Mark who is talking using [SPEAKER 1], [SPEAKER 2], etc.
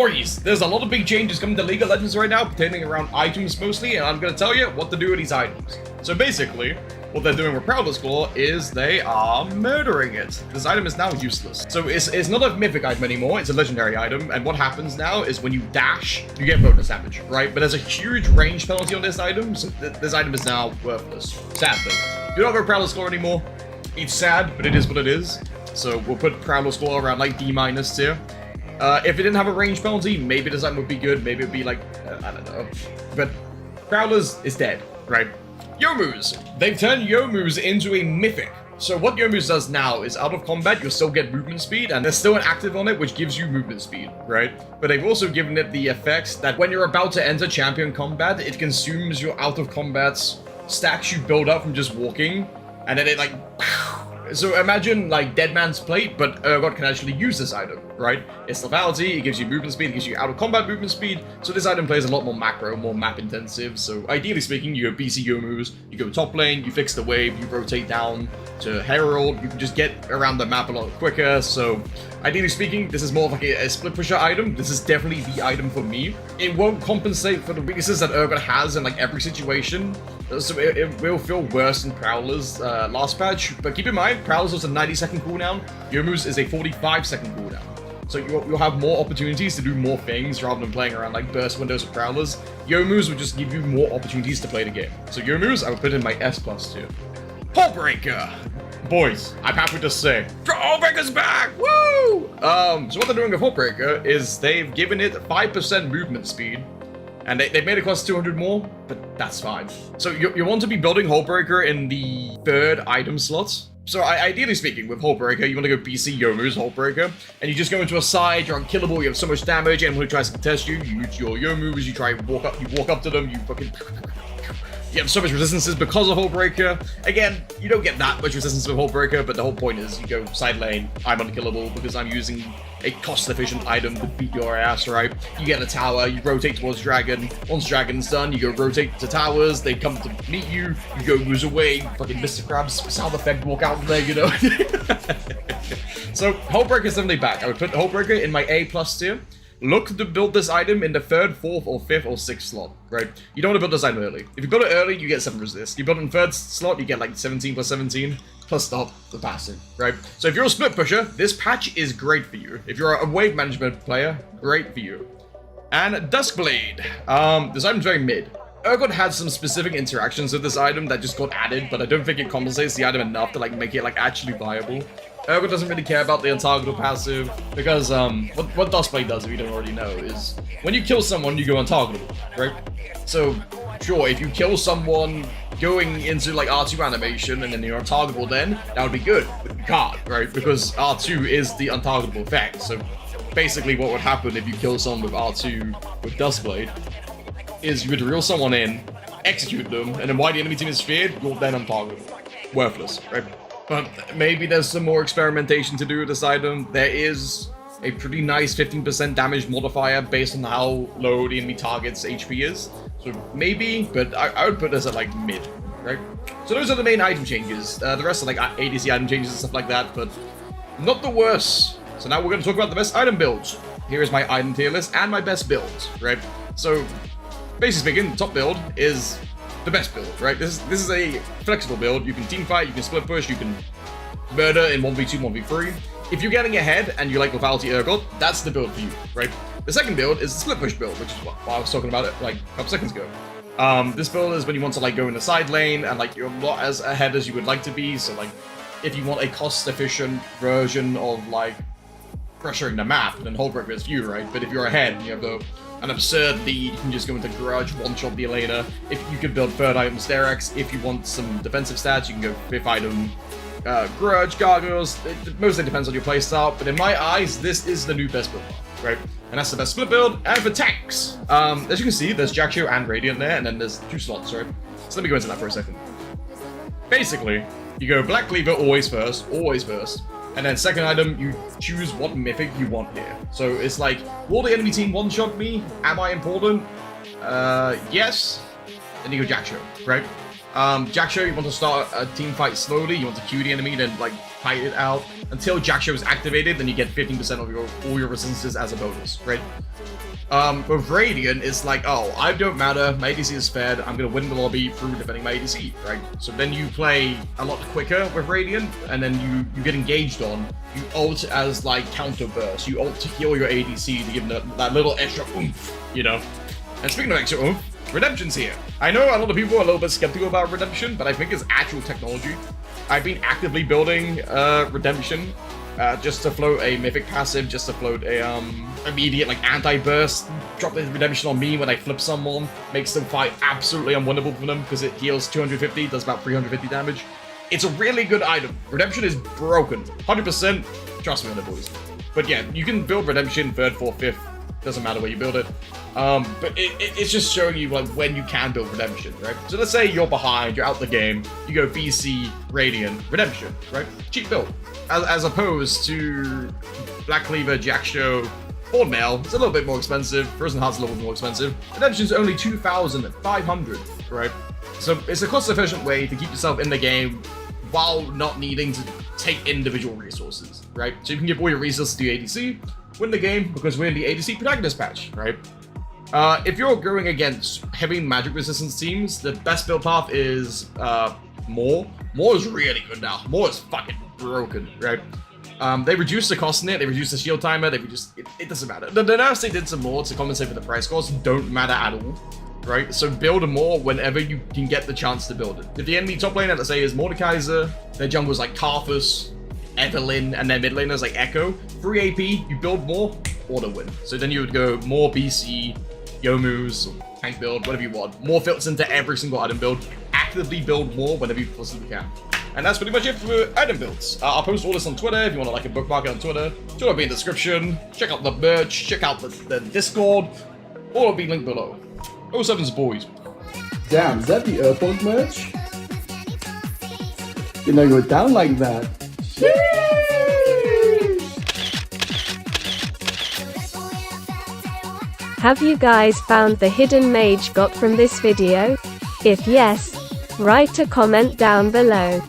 [SPEAKER 1] Boys, there's a lot of big changes coming to League of Legends right now, pertaining around items mostly, and I'm going to tell you what to do with these items. So basically, what they're doing with Prowler's Claw is they are murdering it. This item is now useless. So it's not a mythic item anymore, it's a legendary item, and what happens now is when you dash, you get bonus damage, right? But there's a huge range penalty on this item, so this item is now worthless. Sadly. Do not go Prowler's Claw anymore. It's sad, but it is what it is. So we'll put Prowler's Claw around like D- tier. If it didn't have a range penalty, maybe this item would be good, maybe it would be like, I don't know. But Prowler's is dead, right? Youmuu's. They've turned Youmuu's into a mythic. So what Youmuu's does now is out of combat, you'll still get movement speed, and there's still an active on it, which gives you movement speed, right? But they've also given it the effects that when you're about to enter champion combat, it consumes your out of combat's stacks you build up from just walking, and then it like... So imagine like Dead Man's Plate, but Urgot can actually use this item, right? It's lethality, it gives you movement speed, it gives you out of combat movement speed, so this item plays a lot more macro, more map intensive, so ideally speaking, you go BC Youmuu's, you go top lane, you fix the wave, you rotate down to Herald, you can just get around the map a lot quicker, so ideally speaking, this is more of like a split pusher item. This is definitely the item for me. It won't compensate for the weaknesses that Urgot has in like every situation, so it will feel worse than Prowler's last patch, but keep in mind, Prowler's was a 90-second cooldown, Youmuu's is a 45-second cooldown. So you'll have more opportunities to do more things rather than playing around like burst windows with Prowlers. Youmuu's will just give you more opportunities to play the game. So Youmuu's, I would put in my S+ tier. Hullbreaker! Boys, I'm happy to say, Hullbreaker's back! Woo! So what they're doing with Hullbreaker is they've given it 5% movement speed, and they've made it cost 200 more, but that's fine. So you want to be building Hullbreaker in the 3rd item slot. So ideally speaking, with Hullbreaker, you want to go BC Youmuu's Hullbreaker, and you just go into a side, you're unkillable, you have so much damage, and when he tries to contest you, you use your Youmuu's, you walk up to them, you fucking... You have so much resistances because of Hullbreaker. Again, you don't get that much resistance with Hullbreaker, but the whole point is you go side lane, I'm unkillable because I'm using a cost-efficient item to beat your ass, right? You get a tower, you rotate towards Dragon. Once Dragon's done, you go rotate to towers, they come to meet you, you go moves away, fucking Mr. Krabs, sound effect, walk out from there, you know? So, Hullbreaker is definitely back. I would put Hullbreaker in my A+ tier. Look to build this item in the 3rd, 4th, or 5th, or 6th slot, right? You don't want to build this item early. If you build it early, you get 7 resist. You build it in 3rd slot, you get like 17 plus 17, plus stop the passive, right? So if you're a split pusher, this patch is great for you. If you're a wave management player, great for you. And Duskblade. This item's very mid. Urgot had some specific interactions with this item that just got added, but I don't think it compensates the item enough to like make it like actually viable. Urgot doesn't really care about the untargetable passive, because what Duskblade does, if you don't already know, is when you kill someone, you go untargetable, right? So, sure, if you kill someone going into like R2 animation and then you're untargetable then, that would be good, but you can't, right? Because R2 is the untargetable effect, so basically what would happen if you kill someone with R2 with Duskblade is you would reel someone in, execute them, and then while the enemy team is feared, you're then untargetable. Worthless, right? But maybe there's some more experimentation to do with this item. There is a pretty nice 15% damage modifier based on how low the enemy target's HP is. So maybe, but I would put this at like mid, right? So those are the main item changes. The rest are like ADC item changes and stuff like that, but not the worst. So now we're going to talk about the best item builds. Here is my item tier list and my best builds, right? So basically speaking, the top build is the best build, right? This is a flexible build. You can team fight, you can split push, you can murder in 1v2, 1v3. If you're getting ahead and you like lethality Urgot, that's the build for you, right? The second build is the split push build, which is what I was talking about it like a couple seconds ago. This build is when you want to like go in the side lane and like you're not as ahead as you would like to be. So like if you want a cost-efficient version of like pressuring the map, then Hullbreaker is for you, right? But if you're ahead and you have an absurd lead, you can just go into Grudge, one-shot the later. If you can build 3rd item Sterex, if you want some defensive stats, you can go 5th item Grudge, Gargoyles. It mostly depends on your playstyle, but in my eyes, this is the new best build, right? And that's the best split build. And for tanks, as you can see, there's Jackshow and Radiant there, and then there's 2 slots, right? So let me go into that for a second. Basically, you go Black Cleaver always first, and then second item, you choose what mythic you want here. So it's like, will the enemy team one-shot me? Am I important? Yes. Then you go Jackshow, right? Jackshow, you want to start a team fight slowly. You want to queue the enemy, then like fight it out until Jackshow is activated. Then you get 15% of all your resistances as a bonus, right? With Radiant, it's like, oh, I don't matter. My ADC is fed. I'm gonna win the lobby through defending my ADC, right? So then you play a lot quicker with Radiant, and then you get engaged on. You ult as like counter burst. You ult to heal your ADC to give them that little extra oomph, you know. And speaking of extra oomph, Redemption's here. I know a lot of people are a little bit skeptical about Redemption, but I think it's actual technology. I've been actively building Redemption just to float a mythic passive, just to float a immediate like anti-burst. Drop the Redemption on me when I flip someone, makes them fight absolutely unwinnable for them because it heals 250, does about 350 damage. It's a really good item. Redemption is broken, 100%. Trust me on it, boys. But yeah, you can build Redemption 3rd, 4th, 5th. Doesn't matter where you build it. But it's just showing you like when you can build Redemption, right? So let's say you're behind, you're out the game, you go BC, Radiant, Redemption, right? Cheap build. As opposed to Black Cleaver, Jackshow, Horde Mail, it's a little bit more expensive. Frozen Heart's a little bit more expensive. Redemption's only 2,500, right? So it's a cost-efficient way to keep yourself in the game while not needing to take individual resources, right? So you can give all your resources to the ADC, win the game because we're in the ADC protagonist patch, right? If you're going against heavy magic resistance teams, the best build path is Maw. Maw is really good now. Maw is fucking broken, right? They reduced the cost in it, they reduced the shield timer, they reduced it doesn't matter. The nerfs they did some more to compensate for the price cost don't matter at all, right? So build a Maw whenever you can get the chance to build it. If the enemy top laner, let's say, is Mordekaiser, their jungle's like Karthus, Evelyn, and their mid laners like Echo, 3 AP, you build Maw, auto win. So then you would go Maw BC, Youmu's, tank build, whatever you want. Maw fits into every single item build. Actively build Maw whenever you possibly can. And that's pretty much it for item builds. I'll post all this on Twitter if you want to like a bookmark it on Twitter. Twitter will be in the description. Check out the merch. Check out the Discord. All will be linked below. 07's boys.
[SPEAKER 2] Damn, is that the Urpog merch? Didn't know you were down like that.
[SPEAKER 3] Have you guys found the hidden mage got from this video? If yes, write a comment down below.